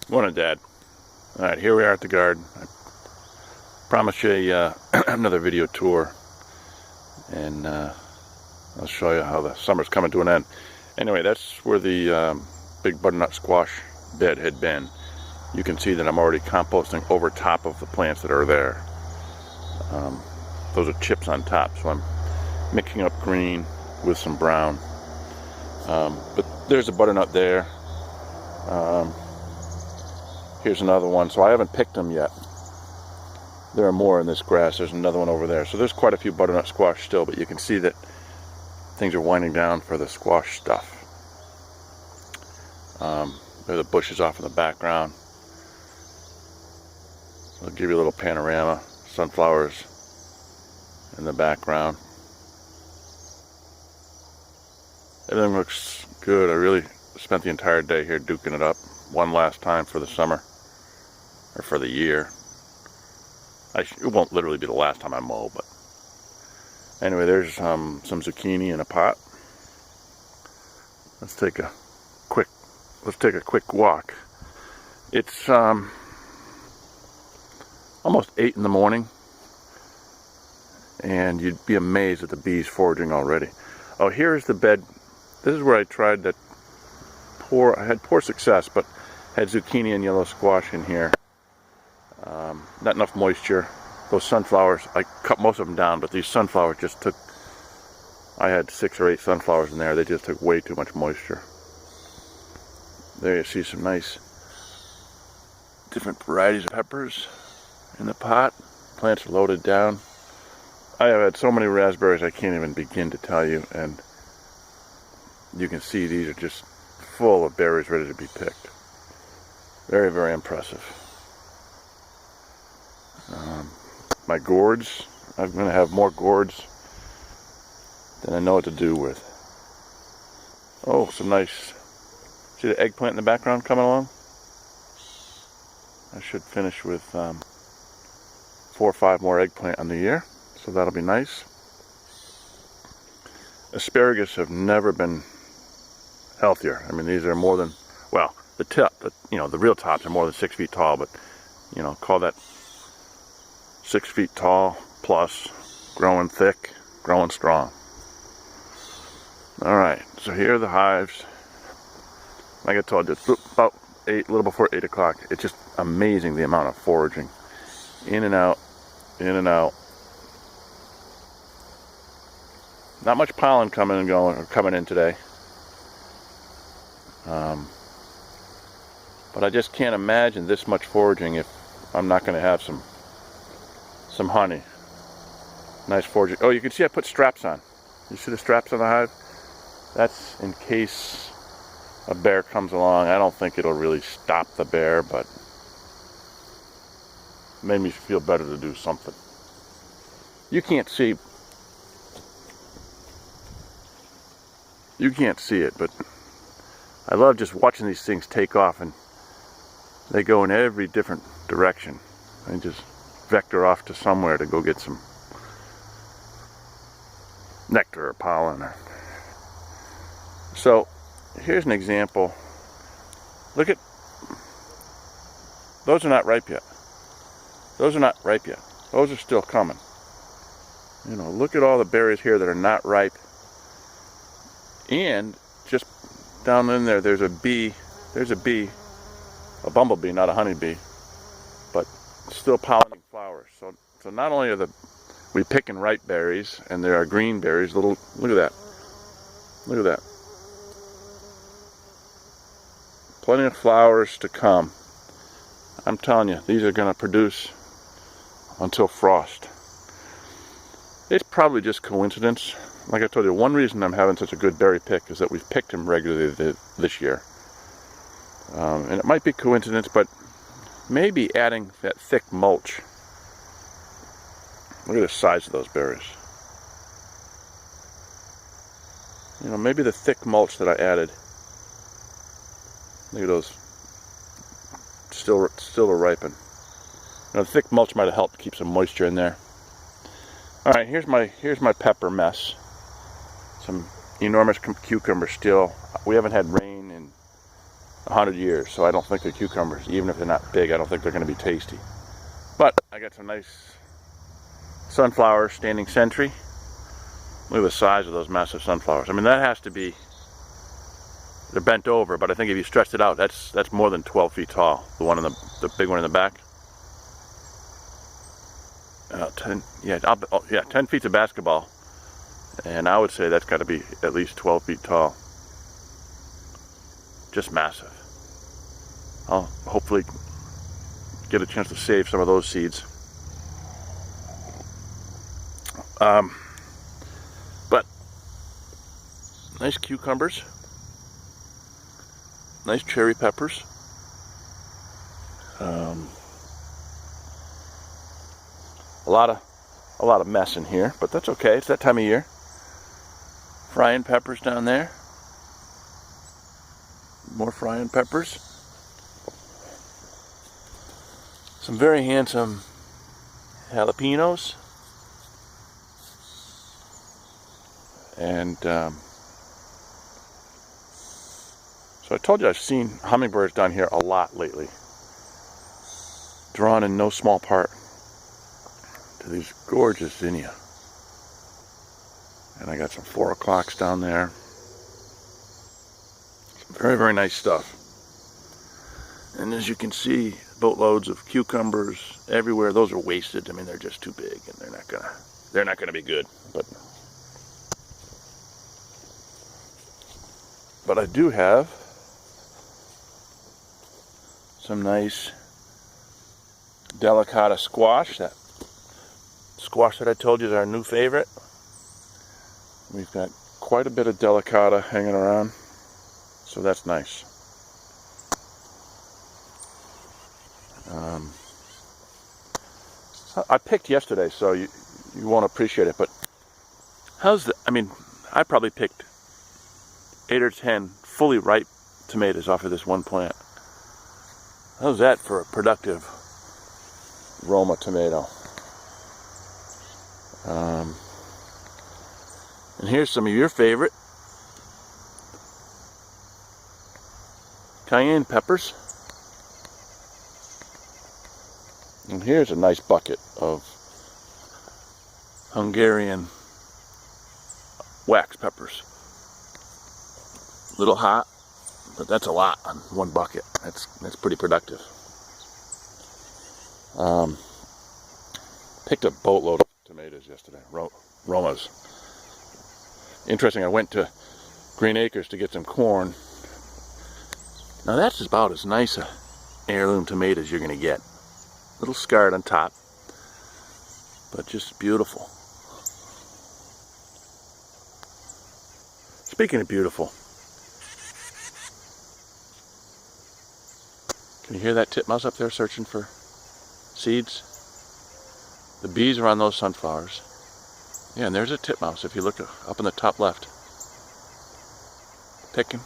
Morning, Dad. Alright, here we are at the garden. I promised you another video tour, and I'll show you how the summer's coming to an end. Anyway, that's where the big butternut squash bed had been. You can see that I'm already composting over top of the plants that are there. Those are chips on top, so I'm mixing up green with some brown. But there's a butternut there. Here's another one. So I haven't picked them yet. There are more in this grass. There's another one over there. So there's quite a few butternut squash still, but you can see that things are winding down for the squash stuff. There are the bushes off in the background. I'll give you a little panorama. Sunflowers in the background. Everything looks good. I really spent the entire day here duking it up one last time for the summer, or for the year. It won't literally be the last time I mow, but anyway, there's some zucchini in a pot. Let's take a quick walk. It's almost 8 in the morning, and you'd be amazed at the bees foraging already. Oh, here's the bed. This is where I tried that I had poor success, but had zucchini and yellow squash in here. Not enough moisture. Those sunflowers, I cut most of them down, but these sunflowers just took, I had 6 or 8 sunflowers in there. They just took way too much moisture. There you see some nice different varieties of peppers in the pot. Plants are loaded down. I have had so many raspberries I can't even begin to tell you, and you can see these are just full of berries ready to be picked. Very, very impressive. My gourds, I'm going to have more gourds than I know what to do with. Oh, some nice, see the eggplant in the background coming along? I should finish with 4 or 5 more eggplant on the year, so that'll be nice. Asparagus have never been healthier. I mean, these are more than, well, the real tops are more than 6 feet tall, but call that 6 feet tall plus, growing thick, growing strong. All right, so here are the hives. Like I told you, it's about 8, a little before 8 o'clock. It's just amazing the amount of foraging, in and out, in and out. Not much pollen coming in today. But I just can't imagine this much foraging if I'm not going to have some honey. Nice foraging. Oh, you can see I put straps on. You see the straps on the hive? That's in case a bear comes along. I don't think it'll really stop the bear, but it made me feel better to do something. You can't see it, but I love just watching these things take off, and they go in every different direction. They just vector off to somewhere to go get some nectar or pollen. So here's an example. Look at, those are not ripe yet. Those are not ripe yet. Those are still coming. Look at all the berries here that are not ripe. And just down in there, there's a bee, a bumblebee, not a honeybee, but still pollinating flowers. So not only are we picking ripe berries, and there are green berries, look at that. Look at that. Plenty of flowers to come. I'm telling you, these are going to produce until frost. It's probably just coincidence. Like I told you, one reason I'm having such a good berry pick is that we've picked them regularly this year. And it might be coincidence, but maybe adding that thick mulch. Look at the size of those berries. Maybe the thick mulch that I added. Look at those. Still to ripen. The thick mulch might have helped keep some moisture in there. All right, here's my pepper mess. Some enormous cucumbers still. We haven't had rain in 100 years, so I don't think the cucumbers, even if they're not big, I don't think they're going to be tasty. But I got some nice sunflowers standing sentry. Look at the size of those massive sunflowers. I mean, that has to be, they're bent over, but I think if you stretched it out, that's more than 12 feet tall. The one in the big one in the back. 10 feet's a basketball, and I would say that's got to be at least 12 feet tall. Just massive. I'll hopefully get a chance to save some of those seeds. But nice cucumbers, nice cherry peppers. A lot of mess in here, but that's okay. It's that time of year. Frying peppers down there. More frying peppers. Some very handsome jalapenos. And so I told you I've seen hummingbirds down here a lot lately. Drawn in no small part to these gorgeous zinnia. And I got some 4 o'clocks down there. Some very, very nice stuff. And as you can see, boatloads of cucumbers everywhere. Those are wasted. I mean, they're just too big, and they're not gonna be good. But I do have some nice delicata squash. That squash that I told you is our new favorite. We've got quite a bit of delicata hanging around, so that's nice. I picked yesterday, so you won't appreciate it, but I mean, I probably picked 8 or 10 fully ripe tomatoes off of this one plant. How's that for a productive Roma tomato? And here's some of your favorite cayenne peppers. And here's a nice bucket of Hungarian wax peppers. A little hot, but that's a lot on one bucket. That's pretty productive. Picked a boatload of tomatoes yesterday, Romas. Interesting, I went to Green Acres to get some corn. Now that's about as nice a heirloom tomato as you're going to get. A little scarred on top, but just beautiful. Speaking of beautiful, can you hear that titmouse up there searching for seeds? The bees are on those sunflowers. Yeah, and there's a titmouse if you look up in the top left. Picking.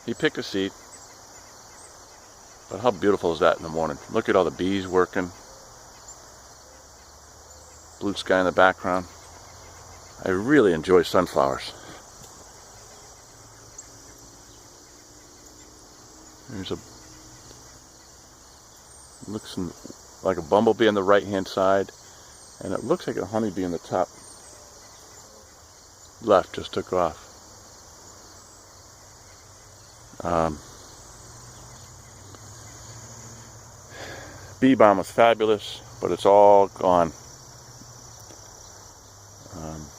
He picked a seed. But how beautiful is that in the morning? Look at all the bees working. Blue sky in the background. I really enjoy sunflowers. There's looks like a bumblebee on the right hand side, and it looks like a honeybee in the top left just took off. Bee balm was fabulous, but it's all gone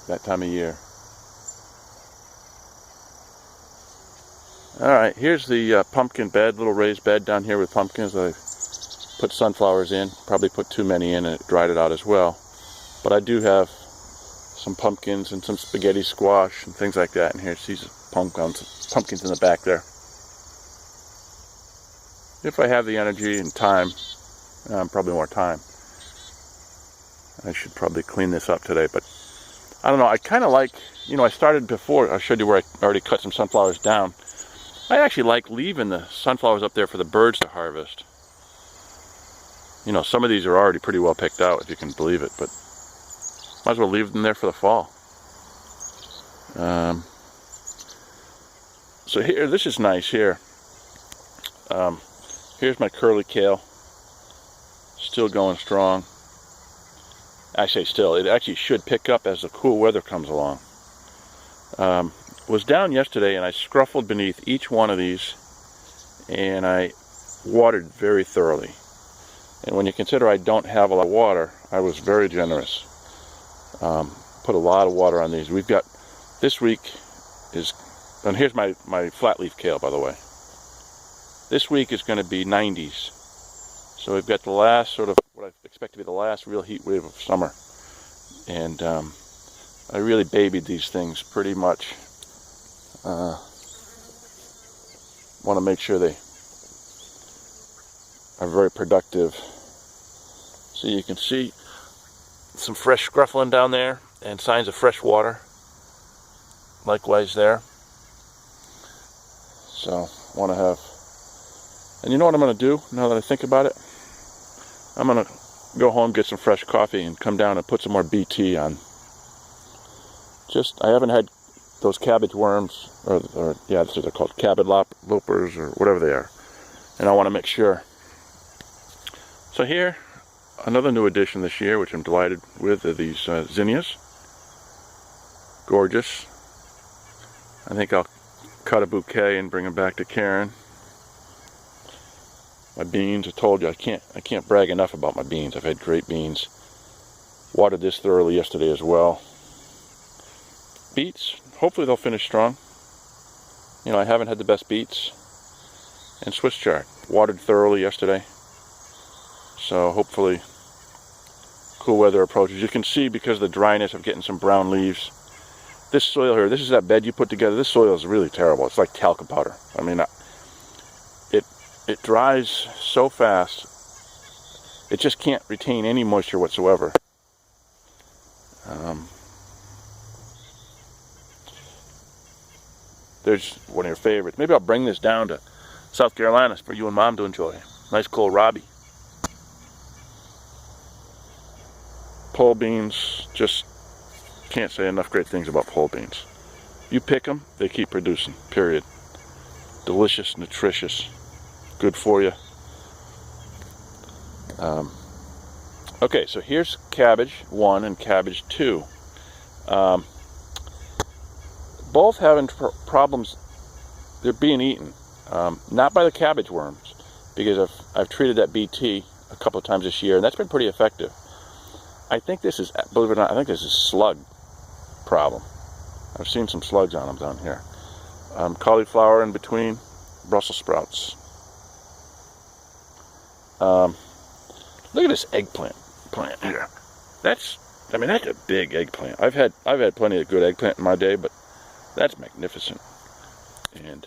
that time of year. Alright, here's the pumpkin bed, little raised bed down here with pumpkins that I put sunflowers in. Probably put too many in and it dried it out as well. But I do have some pumpkins and some spaghetti squash and things like that. And here's these pumpkins in the back there. If I have the energy and time, probably more time, I should probably clean this up today. But I don't know, I kind of like, I started before, I showed you where I already cut some sunflowers down. I actually like leaving the sunflowers up there for the birds to harvest. Some of these are already pretty well picked out, if you can believe it, but might as well leave them there for the fall. So here, this is nice here. Here's my curly kale. Still going strong. Actually, it actually should pick up as the cool weather comes along. Was down yesterday and I scruffled beneath each one of these and I watered very thoroughly. And when you consider I don't have a lot of water, I was very generous. Put a lot of water on these. We've got, this week is, and here's my flat leaf kale, by the way. This week is going to be 90s. So we've got the last sort of, what I expect to be the last real heat wave of summer. And I really babied these things pretty much. Want to make sure they are very productive. So you can see some fresh scruffling down there and signs of fresh water. Likewise there. So want to have, and you know what I'm going to do now that I think about it? I'm going to go home, get some fresh coffee, and come down and put some more BT on. I haven't had those cabbage worms, or yeah, that's what they're called, cabbage loppers, or whatever they are. And I want to make sure. So here, another new addition this year, which I'm delighted with, are these zinnias. Gorgeous. I think I'll cut a bouquet and bring them back to Karen. My beans, I told you, I can't brag enough about my beans. I've had great beans. Watered this thoroughly yesterday as well. Beets, hopefully they'll finish strong. You know, I haven't had the best beets. And Swiss chard, watered thoroughly yesterday. So hopefully cool weather approaches. You can see because of the dryness of getting some brown leaves. This soil here, this is that bed you put together. This soil is really terrible. It's like talcum powder. I mean, it dries so fast, it just can't retain any moisture whatsoever. There's one of your favorites. Maybe I'll bring this down to South Carolina for you and Mom to enjoy. Nice cold Robbie. Pole beans, just can't say enough great things about pole beans. You pick them, they keep producing, period. Delicious, nutritious. Good for you. Okay, so here's cabbage 1 and cabbage 2. Both having problems. They're being eaten, not by the cabbage worms, because I've treated that BT a couple of times this year, and that's been pretty effective. I think this is, believe it or not, I think this is slug problem. I've seen some slugs on them down here. Cauliflower in between, Brussels sprouts. Look at this eggplant plant here. That's a big eggplant. I've had plenty of good eggplant in my day, but that's magnificent. And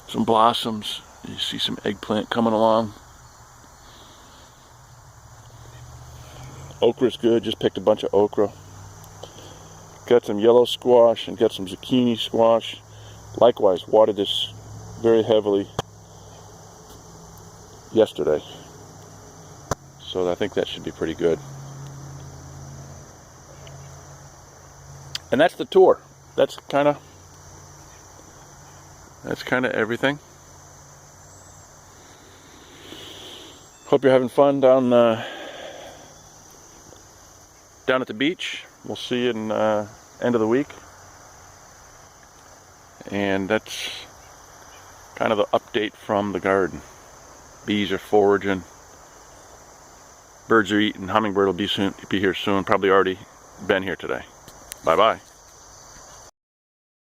some blossoms. You see some eggplant coming along. Okra's good. Just picked a bunch of okra. Got some yellow squash and got some zucchini squash. Likewise, watered this very heavily yesterday. So I think that should be pretty good. And that's the tour. That's kind of everything. Hope you're having fun down at the beach. We'll see you in end of the week. And that's kind of the update from the garden. Bees are foraging. Birds are eating. Hummingbird will be here soon. Probably already been here today. Bye-bye.